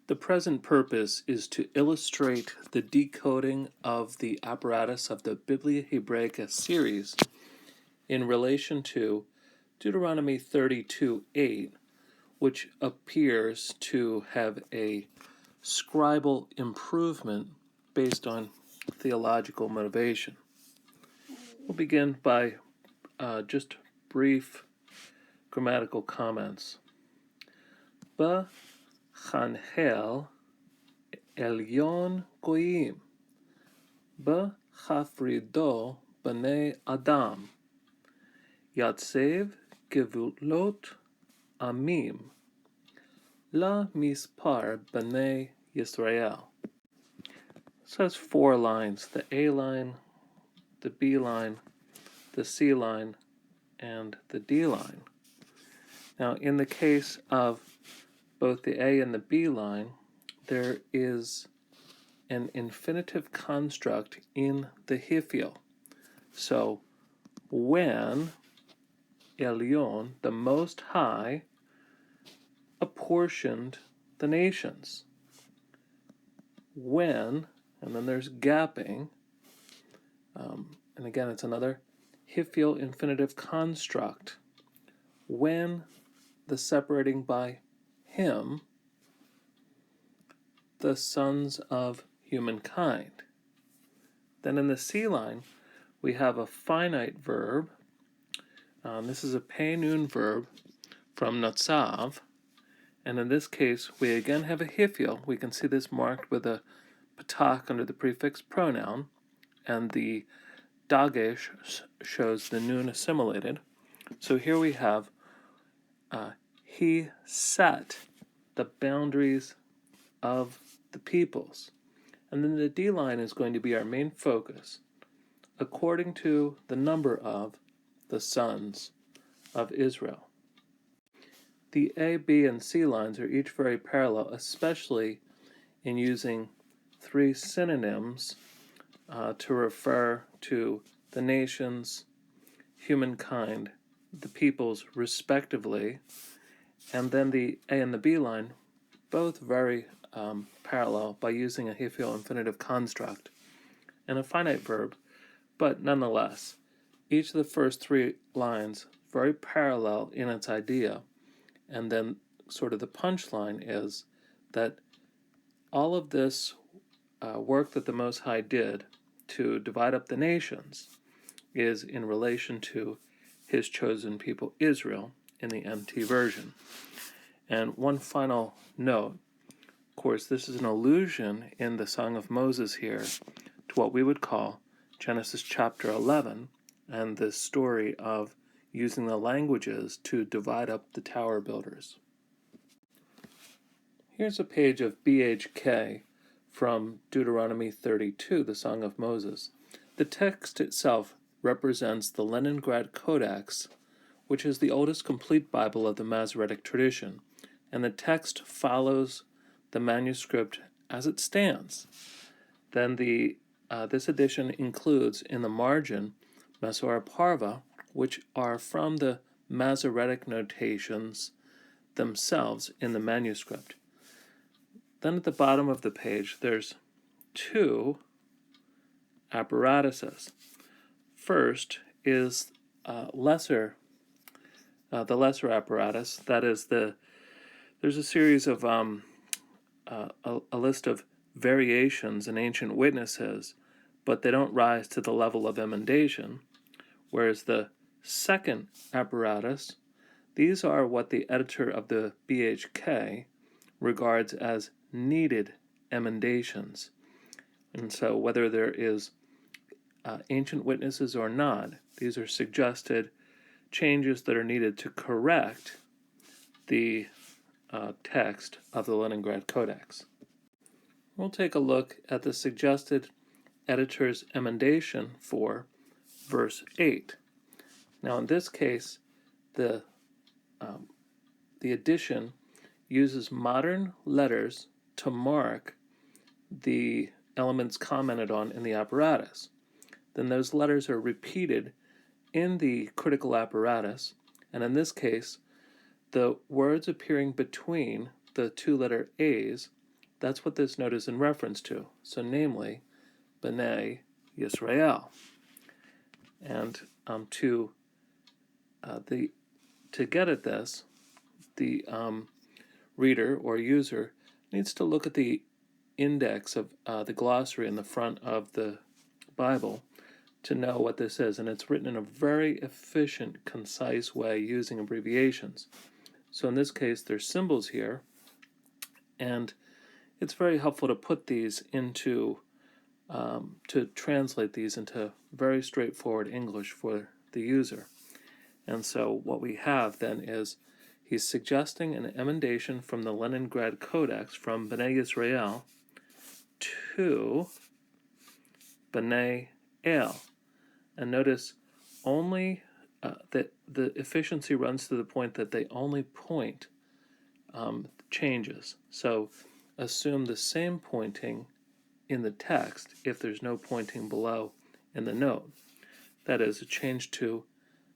The present purpose is to illustrate the decoding of the apparatus of the Biblia Hebraica series in relation to Deuteronomy 32:8, which appears to have a scribal improvement based on theological motivation. We'll begin by just brief grammatical comments. B'chanhel elyon goyim, b'chafrido b'nei adam, yatsev gevulot amim, la mispar b'nei Yisrael. So that's 4 lines: the A line, the B line, the C line, and the D line. Now, in the case of both the A and the B line, there is an infinitive construct in the Hifil. So, when Elyon, the Most High, apportioned the nations. When, and then there's gapping, and again it's another Hifil infinitive construct. When the separating by him, the sons of humankind. Then in the C line, we have a finite verb. This is a pei-nun verb from Natsav. And in this case, we again have a Hifil. We can see this marked with a patak under the prefix pronoun, and the dagesh shows the nun assimilated. So here we have he set the boundaries of the peoples. And then the D line is going to be our main focus, according to the number of the sons of Israel. The A, B, and C lines are each very parallel, especially in using 3 synonyms to refer to the nations, humankind, the peoples, respectively. And then the A and the B line, both very parallel by using a Hifil infinitive construct and a finite verb, but nonetheless, each of the first 3 lines very parallel in its idea. And then sort of the punchline is that all of this work that the Most High did to divide up the nations is in relation to his chosen people Israel in the NT version. And one final note, of course, this is an allusion in the Song of Moses here to what we would call Genesis chapter 11 and the story of using the languages to divide up the tower builders. Here's a page of BHK from Deuteronomy 32, the Song of Moses. The text itself represents the Leningrad Codex, which is the oldest complete Bible of the Masoretic tradition, and the text follows the manuscript as it stands. Then this edition includes in the margin Masorah Parva, which are from the Masoretic notations themselves in the manuscript. Then at the bottom of the page, there's 2 apparatuses. First is the lesser apparatus. That is there's a series of a list of variations in ancient witnesses, but they don't rise to the level of emendation. Whereas the second apparatus, these are what the editor of the BHK regards as needed emendations. And so whether there is ancient witnesses or not, these are suggested changes that are needed to correct the text of the Leningrad Codex. We'll take a look at the suggested editor's emendation for verse 8. Now in this case, the edition uses modern letters to mark the elements commented on in the apparatus. Then those letters are repeated in the critical apparatus, and in this case, the words appearing between the 2 letter A's that's what this note is in reference to. So namely, B'nai Yisrael. And to get at this, the reader or user needs to look at the index of the glossary in the front of the Bible to know what this is. And it's written in a very efficient, concise way using abbreviations. So in this case, there's symbols here, and it's very helpful to put these into, to translate these into very straightforward English for the user. And so what we have then is he's suggesting an emendation from the Leningrad Codex from B'nai Yisrael to B'nai El. And notice only that the efficiency runs to the point that they only point changes. So assume the same pointing in the text if there's no pointing below in the note. That is, a change to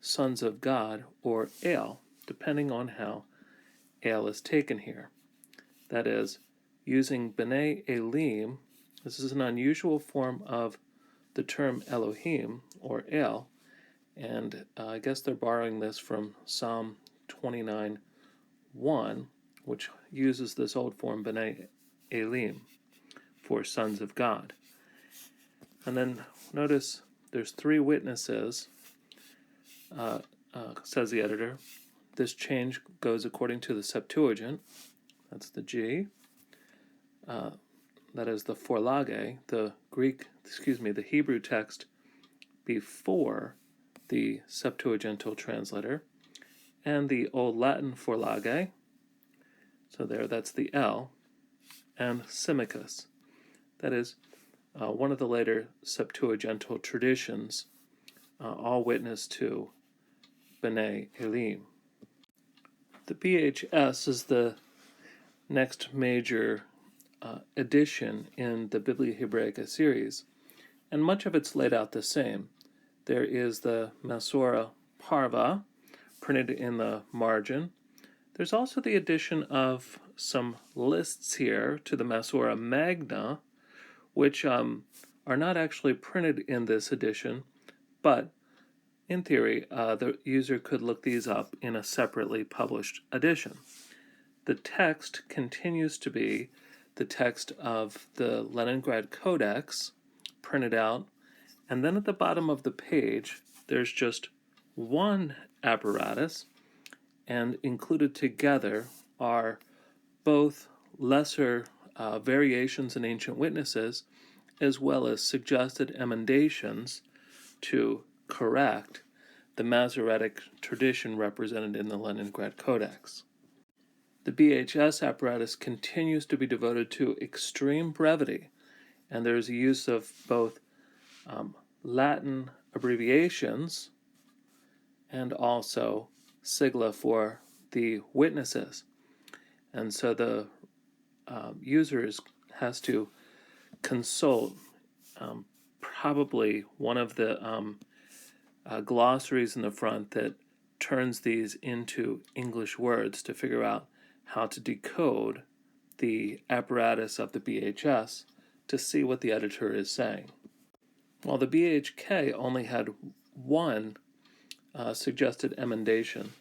sons of God or El, depending on how El is taken here. That is, using B'nai Elim, this is an unusual form of the term Elohim or El, and I guess they're borrowing this from Psalm 29:1, which uses this old form B'nai Elim for sons of God. And then notice there's three witnesses, says the editor. This change goes according to the Septuagint, that's the G, that is the Forlage, the Hebrew text before the Septuagintal translator, and the Old Latin Forlage, so that's the L, and Symmachus, that is one of the later Septuagintal traditions, all witness to B'nai Elim. The BHS is the next major edition in the Biblia Hebraica series, and much of it's laid out the same. There is the Masora Parva, printed in the margin. There's also the addition of some lists here to the Masora Magna, which are not actually printed in this edition, but in theory, the user could look these up in a separately published edition. The text continues to be the text of the Leningrad Codex, printed out, and then at the bottom of the page, there's just one apparatus, and included together are both lesser variations in ancient witnesses, as well as suggested emendations to correct the Masoretic tradition represented in the Leningrad Codex. The BHS apparatus continues to be devoted to extreme brevity, and there is a use of both Latin abbreviations and also sigla for the witnesses. And so the user has to consult probably one of the glossaries in the front that turns these into English words to figure out how to decode the apparatus of the BHS to see what the editor is saying. While the BHK only had one suggested emendation,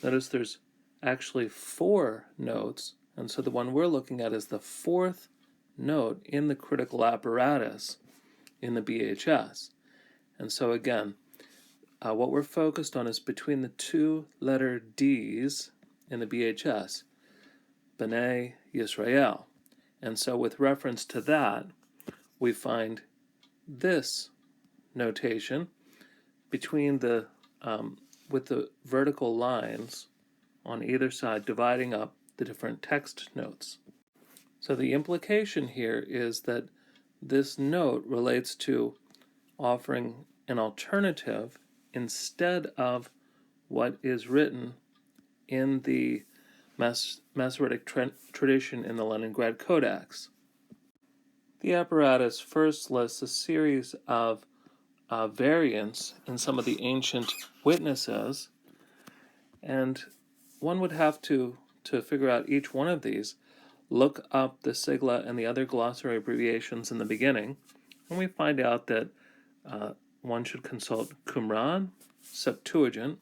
notice there's actually 4 notes, and so the one we're looking at is the 4th note in the critical apparatus in the BHS. And so again, what we're focused on is between the 2 letter Ds in the BHS, B'nai Yisrael. And so with reference to that, we find this notation between the with the vertical lines on either side dividing up the different text notes. So the implication here is that this note relates to offering an alternative instead of what is written in the Masoretic tradition in the Leningrad Codex. The apparatus first lists a series of variants in some of the ancient witnesses, and one would have to figure out each one of these, look up the sigla and the other glossary abbreviations in the beginning, and we find out that one should consult Qumran, Septuagint,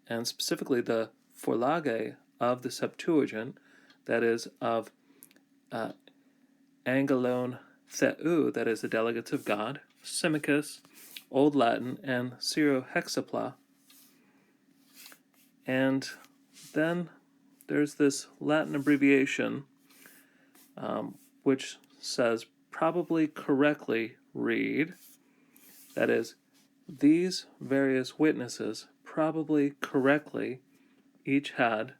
and specifically the Forlage of the Septuagint, that is, of Angelone Theou, that is, the delegates of God, Symmachus, Old Latin, and Syro-Hexapla. And then there's this Latin abbreviation which says probably correctly read, that is, these various witnesses probably correctly each had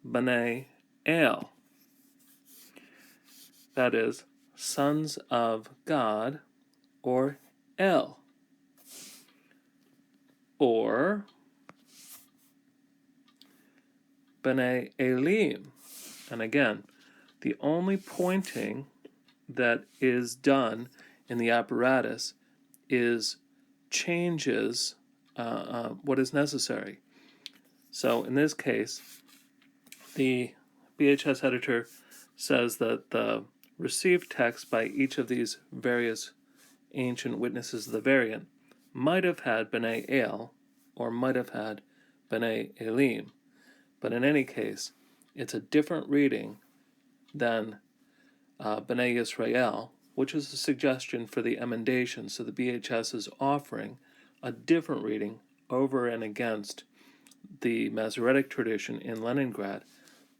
B'nai El, that is, sons of God, or El, or B'nai Elim. And again, the only pointing that is done in the apparatus is changes what is necessary. So in this case, the BHS editor says that the received text by each of these various ancient witnesses of the variant might have had B'nai El or might have had B'nai Elim. But in any case, it's a different reading than B'nai Yisrael, which is a suggestion for the emendation. So the BHS is offering a different reading over and against the Masoretic tradition in Leningrad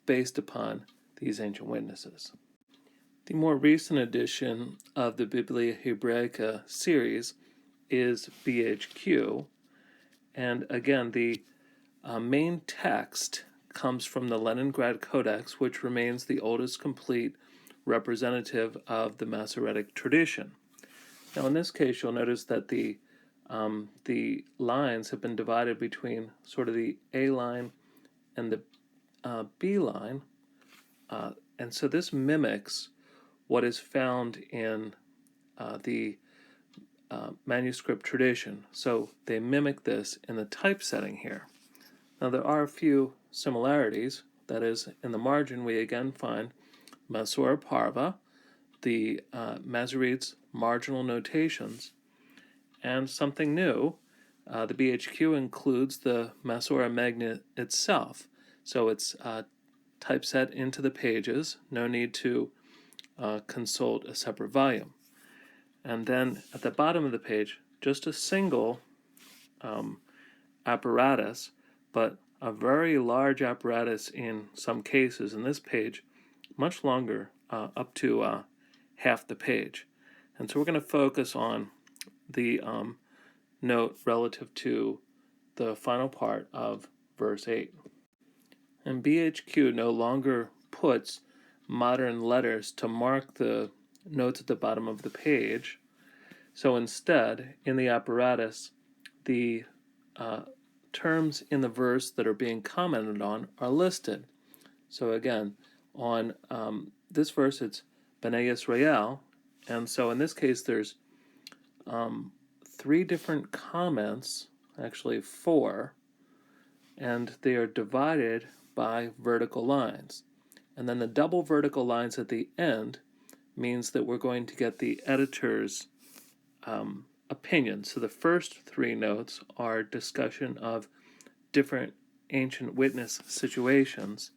based upon these ancient witnesses. The more recent edition of the Biblia Hebraica series is BHQ, and again, the main text comes from the Leningrad Codex, which remains the oldest complete representative of the Masoretic tradition. Now, in this case, you'll notice that the lines have been divided between sort of the A line and the B line, and so this mimics what is found in the manuscript tradition. So they mimic this in the typesetting here. Now, there are a few similarities. That is, in the margin, we again find Masora Parva, the Masoretes' marginal notations, and something new, the BHQ includes the Masora Magna itself. So it's typeset into the pages, no need to consult a separate volume. And then at the bottom of the page, just a single apparatus, but a very large apparatus in some cases. In this page, much longer, up to half the page. And so we're going to focus on the note relative to the final part of verse 8. And BHQ no longer puts modern letters to mark the notes at the bottom of the page. So instead, in the apparatus, the terms in the verse that are being commented on are listed. So again, on this verse, it's B'nai Yisrael, and so in this case, there's 3 different comments, actually 4, and they are divided by vertical lines. And then the double vertical lines at the end means that we're going to get the editor's opinion. So the first 3 notes are discussion of different ancient witness situations,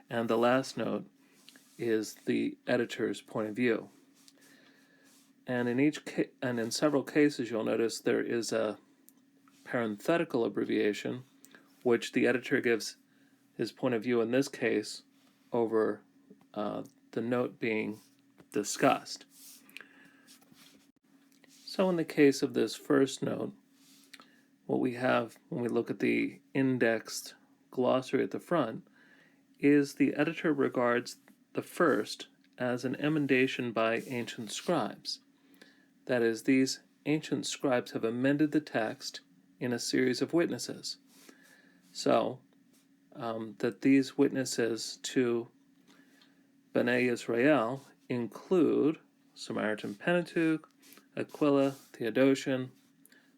and the last note is the editor's point of view. And in several cases, you'll notice there is a parenthetical abbreviation, which the editor gives his point of view in this case over the note being discussed. So in the case of this first note, what we have when we look at the indexed glossary at the front is the editor regards the first as an emendation by ancient scribes. That is, these ancient scribes have amended the text in a series of witnesses. So that these witnesses to B'nai Yisrael include Samaritan Pentateuch, Aquila, Theodotion,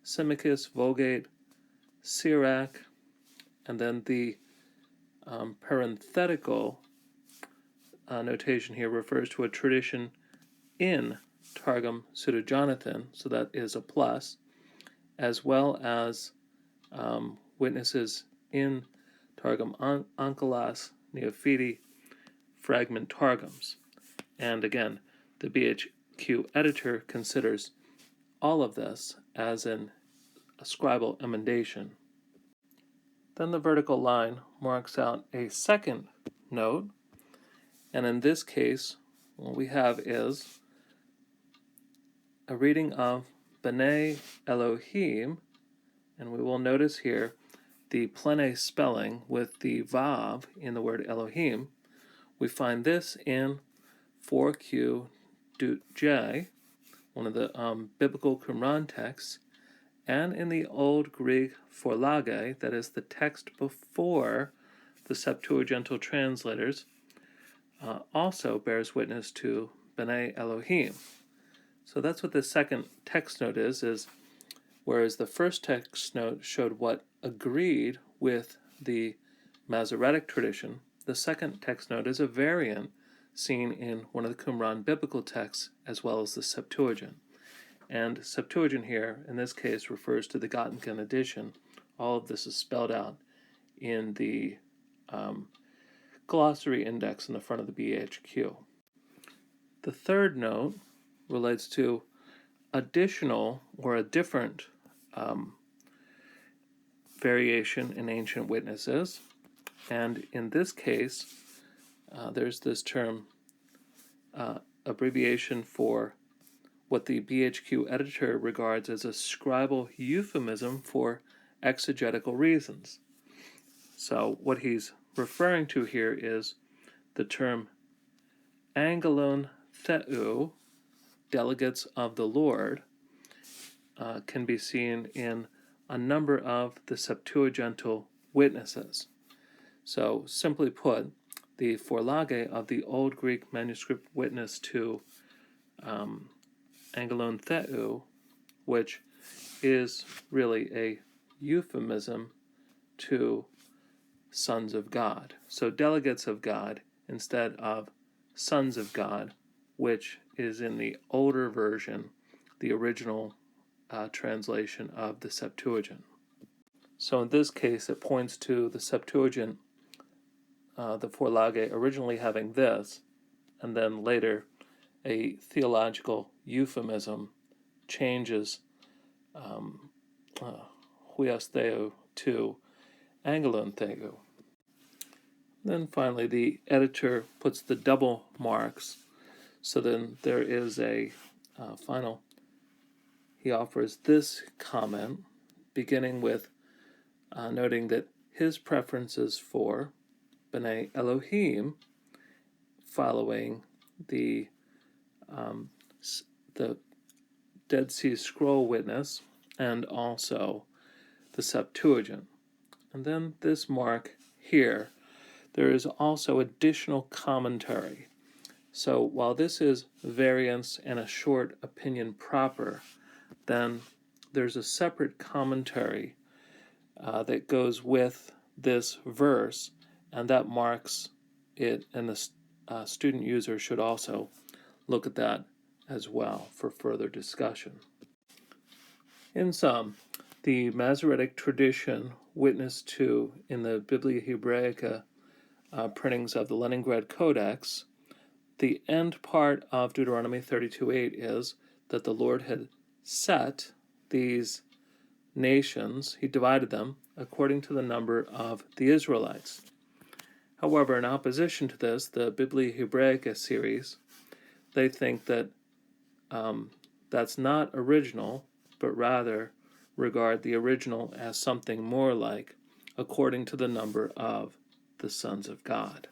Symmachus, Vulgate, Sirach, and then the parenthetical notation here refers to a tradition in Targum Pseudo-Jonathan, so that is a plus, as well as witnesses in Targum Onkelos, Neophiti, fragment Targums. And again, the BHQ editor considers all of this as an scribal emendation. Then the vertical line marks out a second note, and in this case, what we have is a reading of B'nai Elohim, and we will notice here the plene spelling with the vav in the word Elohim. We find this in 4Q J, one of the biblical Qumran texts, and in the Old Greek Forlage, that is the text before the Septuagintal translators, also bears witness to B'nai Elohim. So that's what the second text note is whereas the first text note showed what agreed with the Masoretic tradition, the second text note is a variant seen in one of the Qumran biblical texts as well as the Septuagint. And Septuagint here, in this case, refers to the Göttingen edition. All of this is spelled out in the glossary index in the front of the BHQ. The third note relates to additional or a different variation in ancient witnesses. And in this case, there's this term, abbreviation for what the BHQ editor regards as a scribal euphemism for exegetical reasons. So what he's referring to here is the term angelon theou, delegates of the Lord, can be seen in a number of the Septuagintal witnesses. So simply put, the Forlage of the Old Greek manuscript witness to angelon theou, which is really a euphemism to sons of God. So delegates of God instead of sons of God, which is in the older version, the original translation of the Septuagint. So in this case, it points to the Septuagint, the Forlage originally having this, and then later a theological euphemism changes huios theou to angelon theou. Then finally, the editor puts the double marks. So then there is a final, he offers this comment, beginning with noting that his preference is for B'nai Elohim, following the Dead Sea Scroll witness, and also the Septuagint. And then this mark here, there is also additional commentary. So while this is variance and a short opinion proper, then there's a separate commentary that goes with this verse, and that marks it, and the student user should also look at that as well for further discussion. In sum, the Masoretic tradition witnessed to in the Biblia Hebraica printings of the Leningrad Codex, the end part of Deuteronomy 32:8 is that the Lord had set these nations, he divided them according to the number of the Israelites. However, in opposition to this, the Biblia Hebraica series, they think that that's not original, but rather regard the original as something more like according to the number of the sons of God.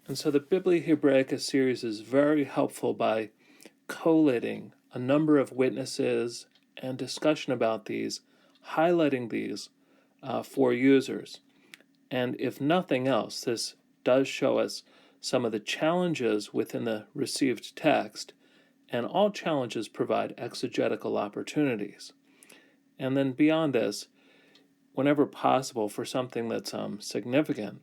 And so the Biblia Hebraica series is very helpful by collating a number of witnesses and discussion about these, highlighting these for users. And if nothing else, this does show us some of the challenges within the received text, and all challenges provide exegetical opportunities. And then beyond this, whenever possible, for something that's significant,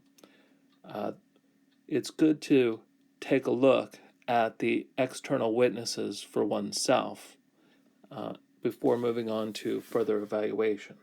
it's good to take a look at the external witnesses for oneself before moving on to further evaluation.